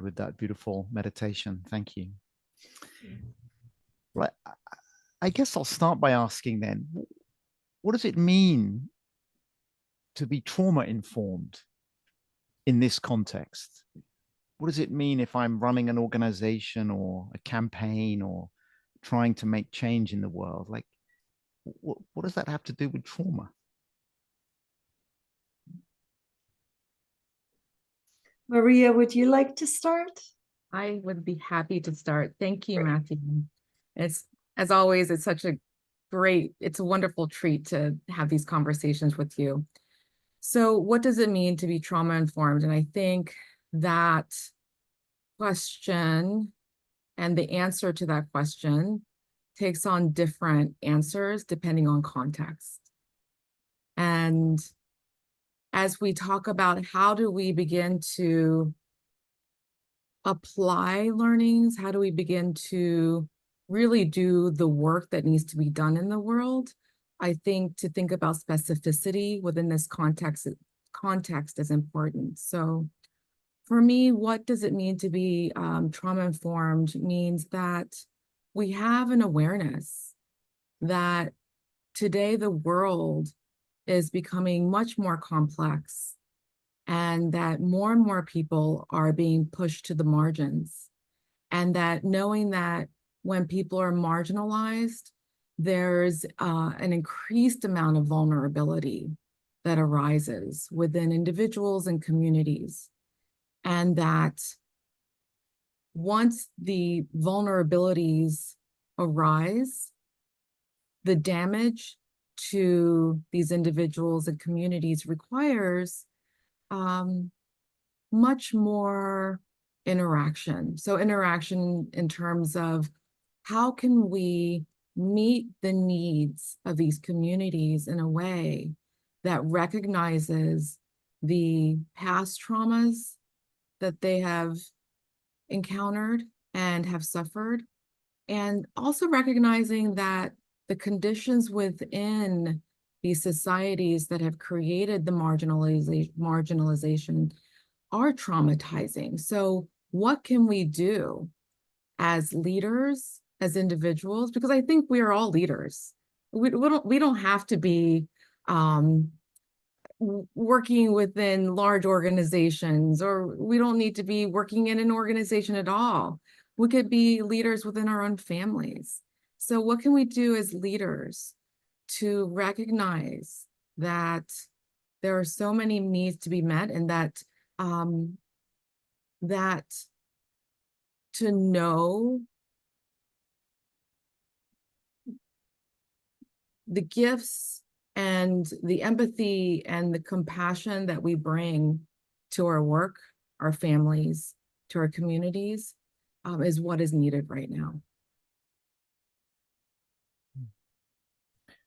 started with that beautiful meditation. Thank you. Right. I guess I'll start by asking then, what does it mean to be trauma informed in this context? What does it mean if I'm running an organization or a campaign or trying to make change in the world? Like, what does that have to do with trauma? Maria, would you like to start? I would be happy to start. Thank you, Matthew. It's, as always, it's a wonderful treat to have these conversations with you. So what does it mean to be trauma informed? And I think that question and the answer to that question takes on different answers depending on context. And as we talk about how do we begin to apply learnings, how do we begin to really do the work that needs to be done in the world, I think to think about specificity within this context is important. So for me, what does it mean to be trauma-informed? Means that we have an awareness that today the world is becoming much more complex, and that more and more people are being pushed to the margins. And that knowing that when people are marginalized, there's an increased amount of vulnerability that arises within individuals and communities. And that once the vulnerabilities arise, the damage to these individuals and communities requires much more interaction. So interaction in terms of how can we meet the needs of these communities in a way that recognizes the past traumas that they have encountered and have suffered, and also recognizing that the conditions within these societies that have created the marginalization are traumatizing. So what can we do as leaders, as individuals? Because I think we are all leaders. We don't have to be working within large organizations, or we don't need to be working in an organization at all. We could be leaders within our own families. So what can we do as leaders to recognize that there are so many needs to be met, and that that to know the gifts and the empathy and the compassion that we bring to our work, our families, to our communities, is what is needed right now.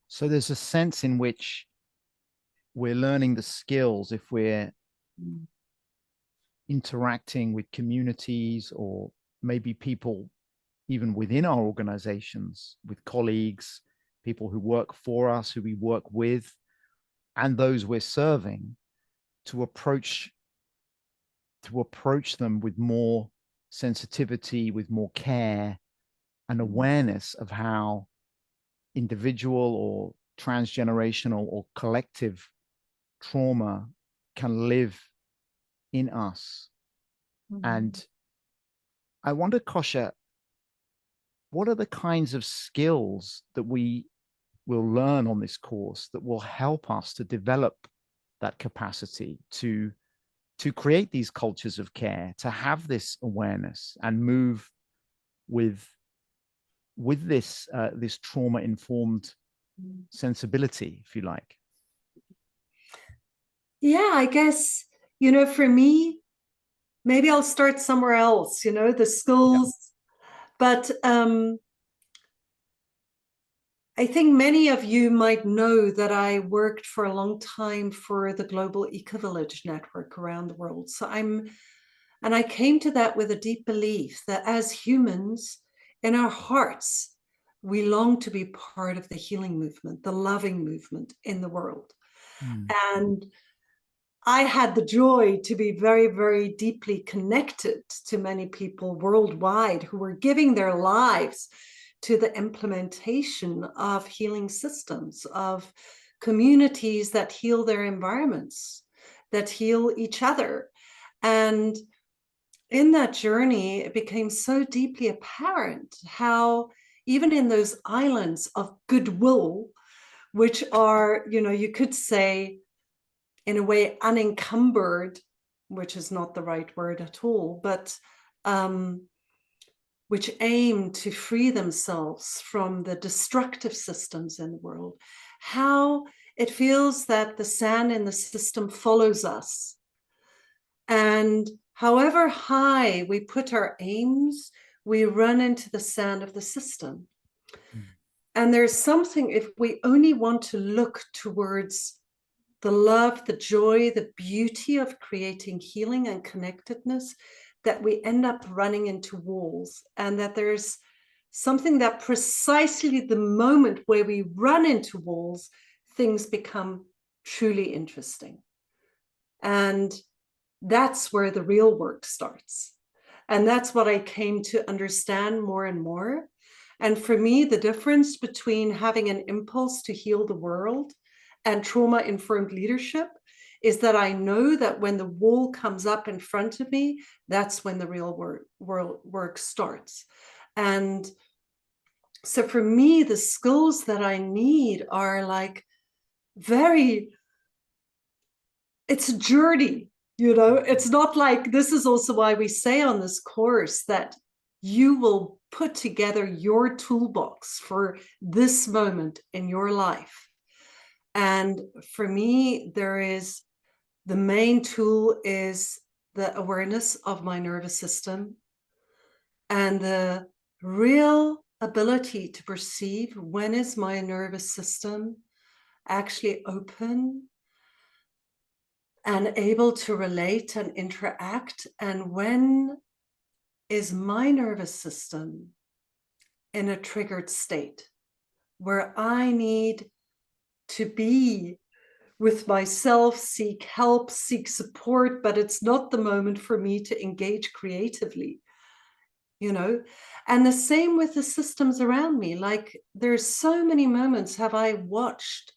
So there's a sense in which we're learning the skills if we're interacting with communities, or maybe people even within our organizations, with colleagues, people who work for us, who we work with, and those we're serving, to approach them with more sensitivity, with more care and awareness of how individual or transgenerational or collective trauma can live in us. Mm-hmm. And I wonder, Kausha, what are the kinds of skills that we will learn on this course that will help us to develop that capacity to create these cultures of care, to have this awareness and move with this this trauma-informed sensibility, if you like? Yeah, I guess, for me, maybe I'll start somewhere else, the skills. Yeah. But I think many of you might know that I worked for a long time for the Global Eco-Village Network around the world. So I came to that with a deep belief that as humans, in our hearts, we long to be part of the healing movement, the loving movement in the world. And I had the joy to be very, very deeply connected to many people worldwide who were giving their lives to the implementation of healing systems, of communities that heal their environments, that heal each other. And in that journey, it became so deeply apparent how even in those islands of goodwill, which are, you know, you could say in a way unencumbered, which is not the right word at all, but which aim to free themselves from the destructive systems in the world, how it feels that the sand in the system follows us. And however high we put our aims, we run into the sand of the system. And there's something, if we only want to look towards the love, the joy, the beauty of creating healing and connectedness, that we end up running into walls, and that there's something that precisely the moment where we run into walls, things become truly interesting. And that's where the real work starts. And that's what I came to understand more and more. And for me, the difference between having an impulse to heal the world and trauma-informed leadership is that I know that when the wall comes up in front of me, that's when the real work starts. And so for me, the skills that I need are like it's a journey, you know. It's not like, this is also why we say on this course that you will put together your toolbox for this moment in your life. And for me, the main tool is the awareness of my nervous system and the real ability to perceive when is my nervous system actually open and able to relate and interact, and when is my nervous system in a triggered state where I need to be with myself, seek help, seek support, but it's not the moment for me to engage creatively, you know. And the same with the systems around me. Like, there's so many moments have I watched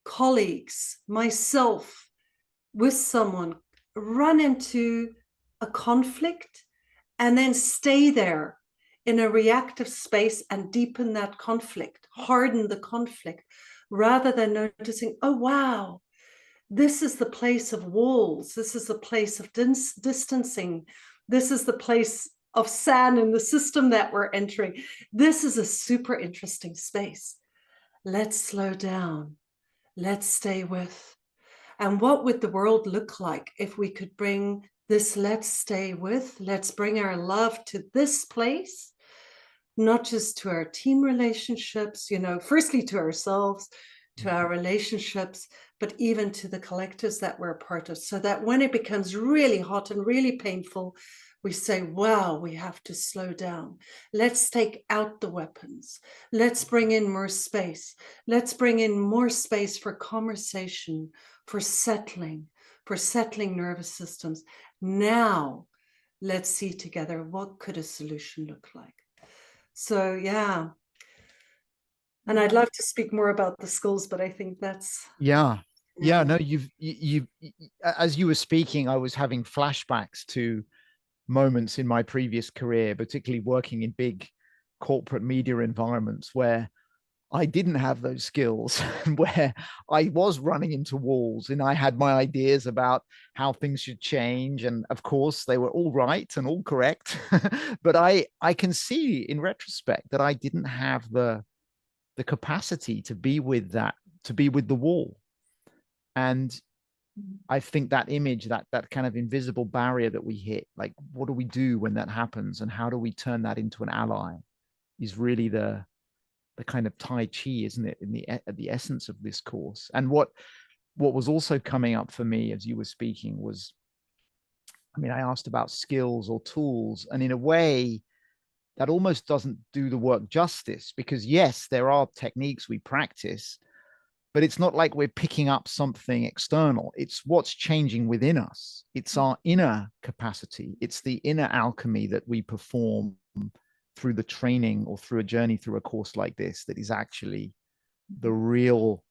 colleagues, myself, with someone run into a conflict and then stay there in a reactive space and deepen that conflict, harden the conflict, rather than noticing, oh, wow, this is the place of walls. This is the place of distancing. This is the place of sand in the system that we're entering. This is a super interesting space. Let's slow down. Let's stay with. And what would the world look like if we could bring this, let's stay with, let's bring our love to this place, not just to our team relationships, you know, firstly to ourselves, to our relationships, but even to the collectives that we're a part of, so that when it becomes really hot and really painful, we say, wow, we have to slow down. Let's take out the weapons. Let's bring in more space. Let's bring in more space for conversation, for settling nervous systems. Now, let's see together, what could a solution look like? So, yeah. And I'd love to speak more about the skills, but I think that's... Yeah. No, you've as you were speaking, I was having flashbacks to moments in my previous career, particularly working in big corporate media environments where I didn't have those skills, where I was running into walls and I had my ideas about how things should change. And of course, they were all right and all correct. But I can see in retrospect that I didn't have the capacity to be with the wall. And I think that image, that kind of invisible barrier that we hit, like, what do we do when that happens, and how do we turn that into an ally, is really the kind of Tai Chi, isn't it, in the essence of this course. And what was also coming up for me as you were speaking was, I mean, I asked about skills or tools, and in a way that almost doesn't do the work justice, because yes, there are techniques we practice, but it's not like we're picking up something external. It's what's changing within us. It's our inner capacity. It's the inner alchemy that we perform through the training or through a journey through a course like this that is actually the real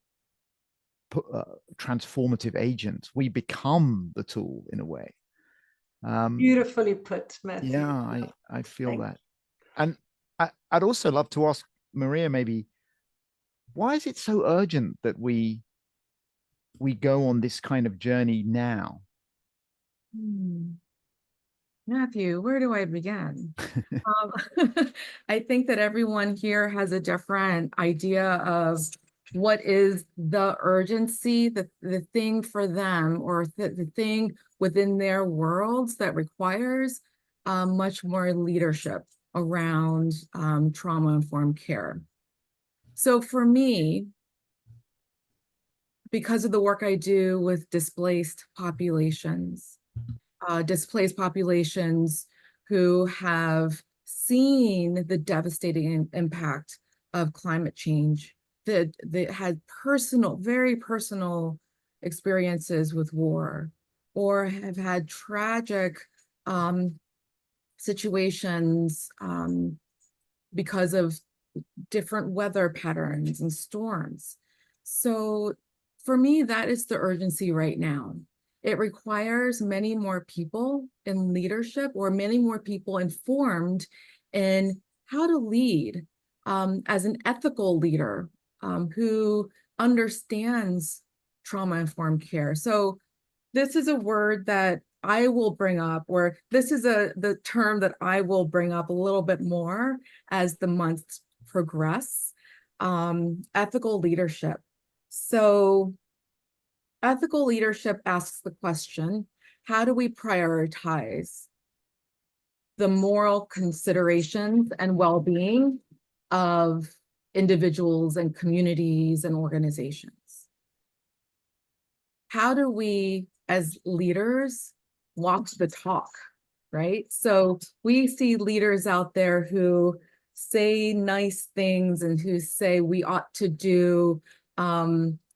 transformative agent. We become the tool in a way. Beautifully put, Matthew. Yeah, I feel that. And I'd also love to ask Maria, maybe, why is it so urgent that we go on this kind of journey now? Matthew, where do I begin? I think that everyone here has a different idea of what is the urgency, the thing for them, or the thing within their worlds that requires much more leadership around trauma-informed care. So for me, because of the work I do with displaced populations who have seen the devastating impact of climate change, that had very personal experiences with war, or have had tragic situations because of different weather patterns and storms. So for me, that is the urgency right now. It requires many more people in leadership, or many more people informed in how to lead as an ethical leader who understands trauma-informed care. So this is a word that I will bring up, or this is the term that I will bring up a little bit more as the months progress, ethical leadership. So ethical leadership asks the question, how do we prioritize the moral considerations and well-being of individuals and communities and organizations? How do we, as leaders, walk the talk, right? So we see leaders out there who say nice things and who say we ought to do,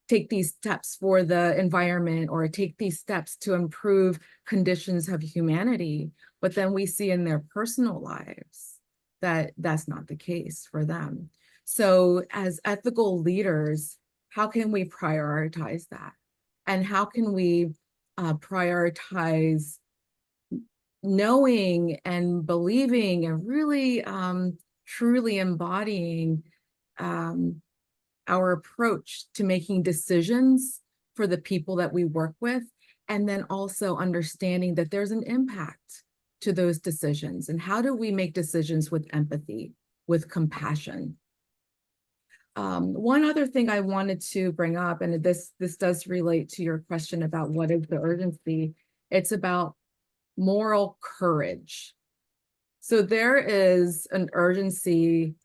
take these steps for the environment, or take these steps to improve conditions of humanity. But then we see in their personal lives that that's not the case for them. So as ethical leaders, how can we prioritize that? And how can we prioritize knowing and believing and really truly embodying our approach to making decisions for the people that we work with, and then also understanding that there's an impact to those decisions, and how do we make decisions with empathy, with compassion. One other thing I wanted to bring up, and this does relate to your question about what is the urgency, it's about moral courage. So there is an urgency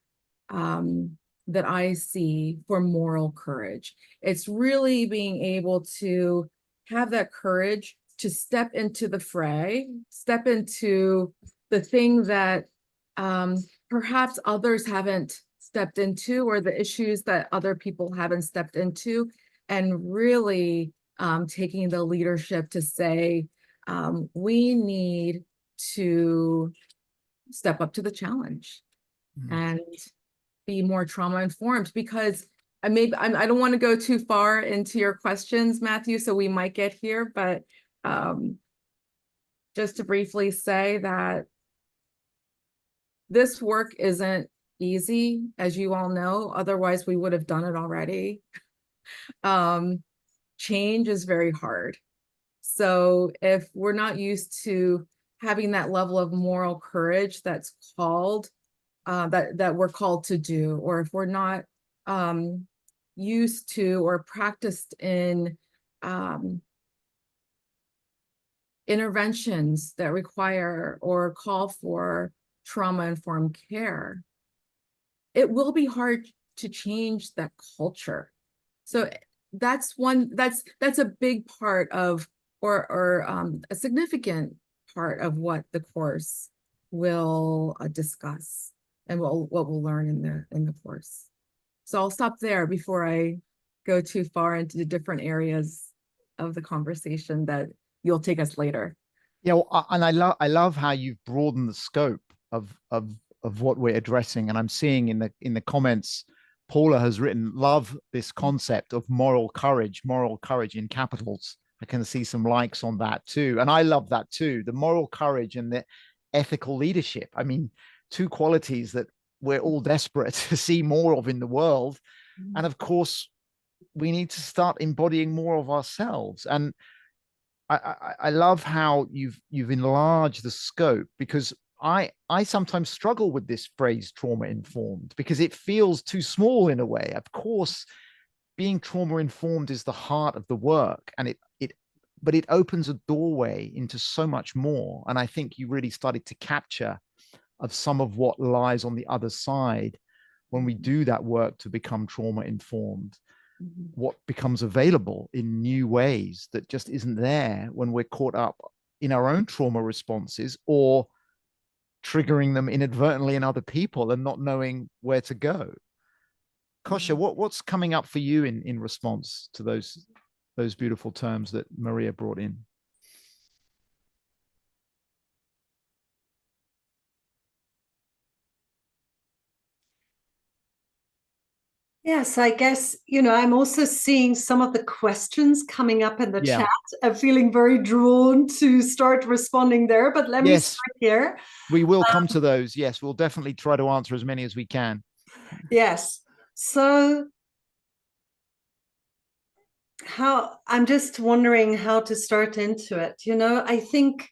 that I see for moral courage. It's really being able to have that courage to step into the fray, step into the thing that perhaps others haven't stepped into, or the issues that other people haven't stepped into, and really taking the leadership to say, we need to step up to the challenge and be more trauma informed. Because I don't want to go too far into your questions, Matthew, so we might get here, but just to briefly say that this work isn't easy, as you all know, otherwise we would have done it already. Change is very hard. So if we're not used to having that level of moral courage that's called, that we're called to do, or if we're not used to or practiced in interventions that require or call for trauma-informed care, it will be hard to change that culture. So that's a big part of, or a significant part of what the course will discuss, and what we'll learn in the course. So I'll stop there before I go too far into the different areas of the conversation that you'll take us later. Yeah, well, and I love how you've broadened the scope of what we're addressing. And I'm seeing in the comments, Paula has written, love this concept of moral courage in capitals. I can see some likes on that too. And I love that too. The moral courage and the ethical leadership. I mean, two qualities that we're all desperate to see more of in the world. And of course, we need to start embodying more of ourselves. And I love how you've enlarged the scope, because I sometimes struggle with this phrase trauma informed, because it feels too small in a way. Of course, being trauma informed is the heart of the work, and but it opens a doorway into so much more. And I think you really started to capture of some of what lies on the other side when we do that work to become trauma informed. What becomes available in new ways that just isn't there when we're caught up in our own trauma responses, or triggering them inadvertently in other people and not knowing where to go. Kasia, what's coming up for you in response to those beautiful terms that Maria brought in? Yes, I guess, I'm also seeing some of the questions coming up in the chat. I'm feeling very drawn to start responding there, but let me start here. We will come to those. Yes, we'll definitely try to answer as many as we can. Yes. So I'm just wondering how to start into it. I think,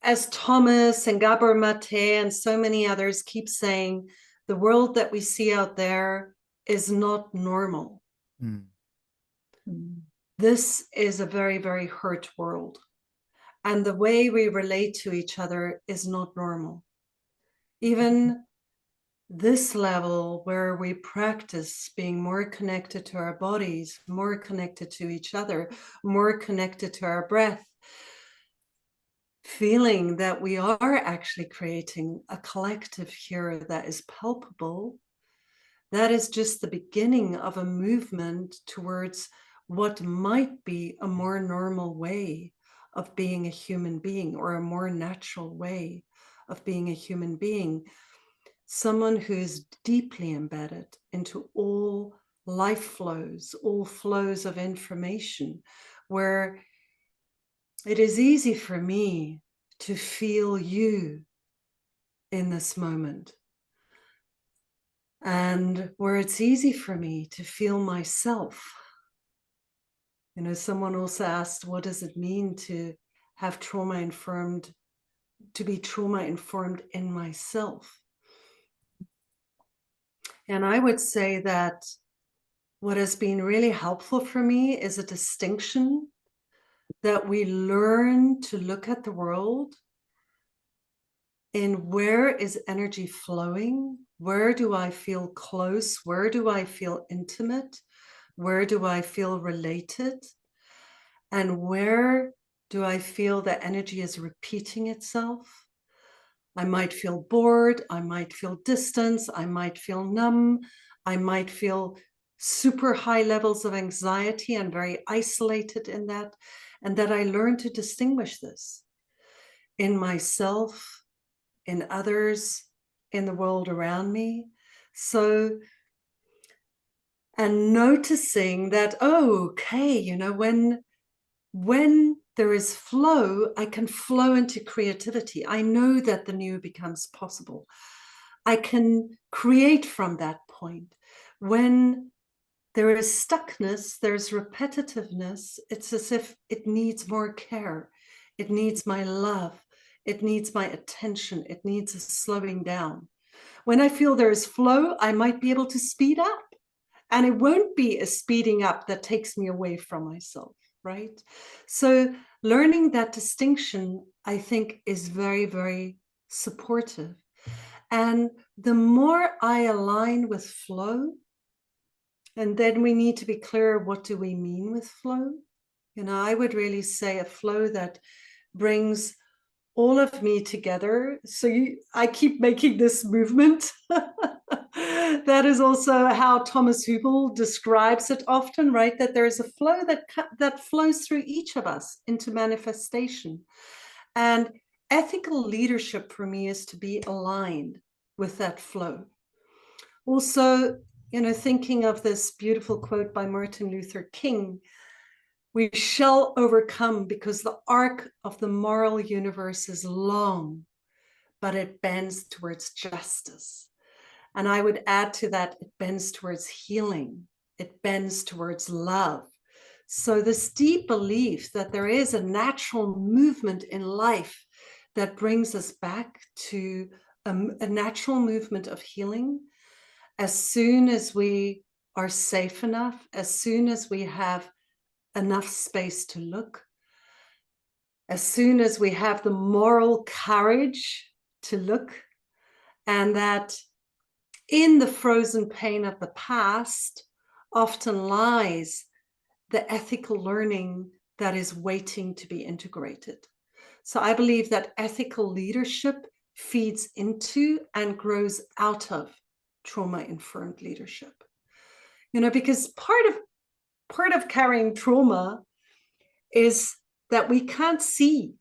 as Thomas and Gabor Mate and so many others keep saying, the world that we see out there is not normal. This is a very, very hurt world. And the way we relate to each other is not normal. Even this level where we practice being more connected to our bodies, more connected to each other, more connected to our breath, feeling that we are actually creating a collective here that is palpable, that is just the beginning of a movement towards what might be a more normal way of being a human being, or a more natural way of being a human being. Someone who's deeply embedded into all life flows, all flows of information, where it is easy for me to feel you in this moment. And where it's easy for me to feel myself. Someone also asked, what does it mean to have to be trauma informed in myself? And I would say that what has been really helpful for me is a distinction that we learn to look at the world in where is energy flowing, where do I feel close, where do I feel intimate, where do I feel related, and where do I feel that energy is repeating itself. I might feel bored, I might feel distance, I might feel numb, I might feel super high levels of anxiety and very isolated in that, and that I learn to distinguish this in myself, in others, in the world around me. So, and noticing that, okay, when there is flow, I can flow into creativity. I know that the new becomes possible. I can create from that point. When there is stuckness, there's repetitiveness, it's as if it needs more care. It needs my love. It needs my attention. It needs a slowing down. When I feel there's flow, I might be able to speed up. And it won't be a speeding up that takes me away from myself, right? So learning that distinction, I think, is very, very supportive. And the more I align with flow, and then we need to be clear, what do we mean with flow? I would really say a flow that brings all of me together. So I keep making this movement. That is also how Thomas Hübl describes it often, right? That there is a flow that flows through each of us into manifestation. And ethical leadership for me is to be aligned with that flow. Also, thinking of this beautiful quote by Martin Luther King, we shall overcome because the arc of the moral universe is long, but it bends towards justice. And I would add to that, it bends towards healing. It bends towards love. So this deep belief that there is a natural movement in life that brings us back to a natural movement of healing. As soon as we are safe enough, as soon as we have enough space to look, as soon as we have the moral courage to look, and that in the frozen pain of the past often lies the ethical learning that is waiting to be integrated. So I believe that ethical leadership feeds into and grows out of trauma-informed leadership. Because part of carrying trauma is that we can't see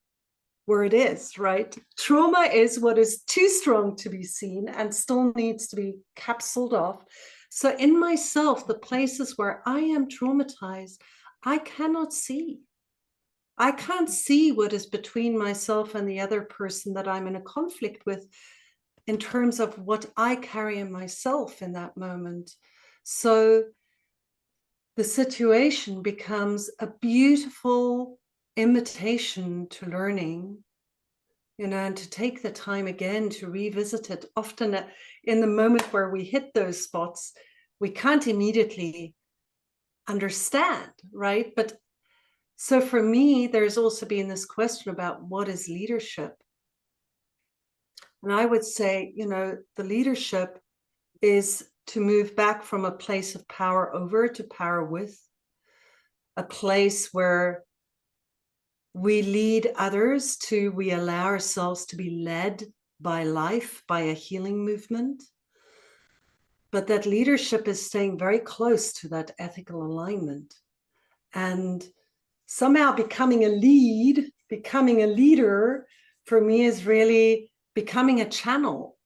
where it is, right? Trauma is what is too strong to be seen and still needs to be capsuled off. So in myself, the places where I am traumatized, I cannot see. I can't see what is between myself and the other person that I'm in a conflict with in terms of what I carry in myself in that moment. So the situation becomes a beautiful invitation to learning, and to take the time again to revisit it. Often in the moment where we hit those spots, we can't immediately understand, right? But so for me, there's also been this question about what is leadership? And I would say, the leadership is to move back from a place of power over to power with, a place where we lead others to, we allow ourselves to be led by life, by a healing movement. But that leadership is staying very close to that ethical alignment. And somehow becoming a leader for me is really becoming a channel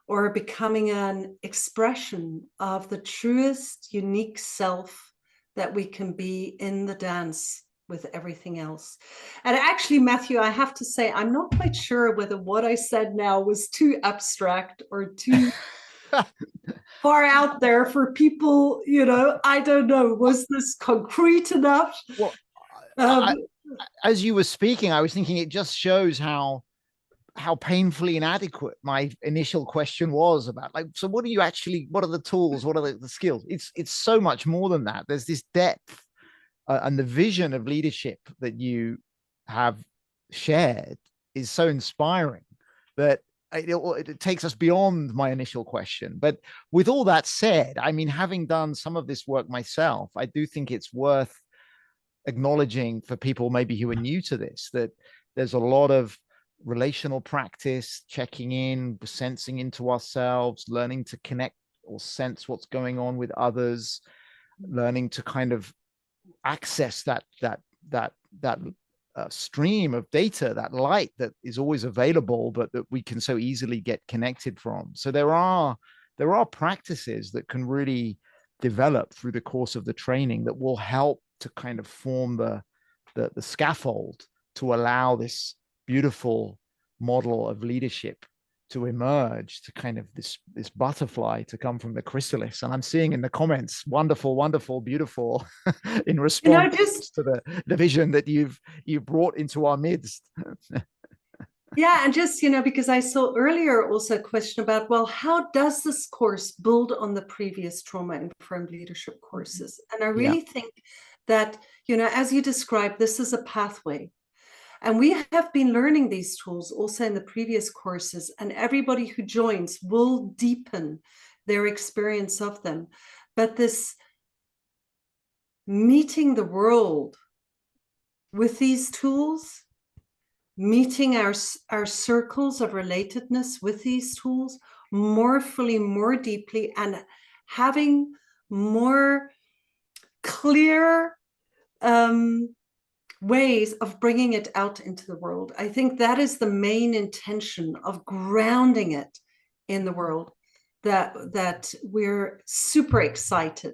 or becoming an expression of the truest, unique self that we can be in the dance with everything else. And actually, Matthew, I have to say, I'm not quite sure whether what I said now was too abstract or too far out there for people, I don't know, was this concrete enough? Well, as you were speaking, I was thinking it just shows how painfully inadequate my initial question was about, so what are the tools, what are the skills? It's so much more than that. There's this depth and the vision of leadership that you have shared is so inspiring that it takes us beyond my initial question. But with all that said, I mean, having done some of this work myself, I do think it's worth acknowledging for people maybe who are new to this, that there's a lot of relational practice, checking in, sensing into ourselves, learning to connect or sense what's going on with others, learning to kind of access that stream of data, that light that is always available, but that we can so easily get connected from. So there are practices that can really develop through the course of the training that will help to kind of form the scaffold to allow this beautiful model of leadership to emerge, to kind of this butterfly to come from the chrysalis. And I'm seeing in the comments, wonderful, wonderful, beautiful, in response to the vision that you've brought into our midst. Yeah, and just, because I saw earlier also a question about, well, how does this course build on the previous trauma-informed leadership courses? And I really think that, as you described, this is a pathway. And we have been learning these tools also in the previous courses, and everybody who joins will deepen their experience of them. But this meeting the world with these tools meeting our circles of relatedness with these tools more fully, more deeply, and having more clear ways of bringing it out into the world. I think that is the main intention of grounding it in the world, that we're super excited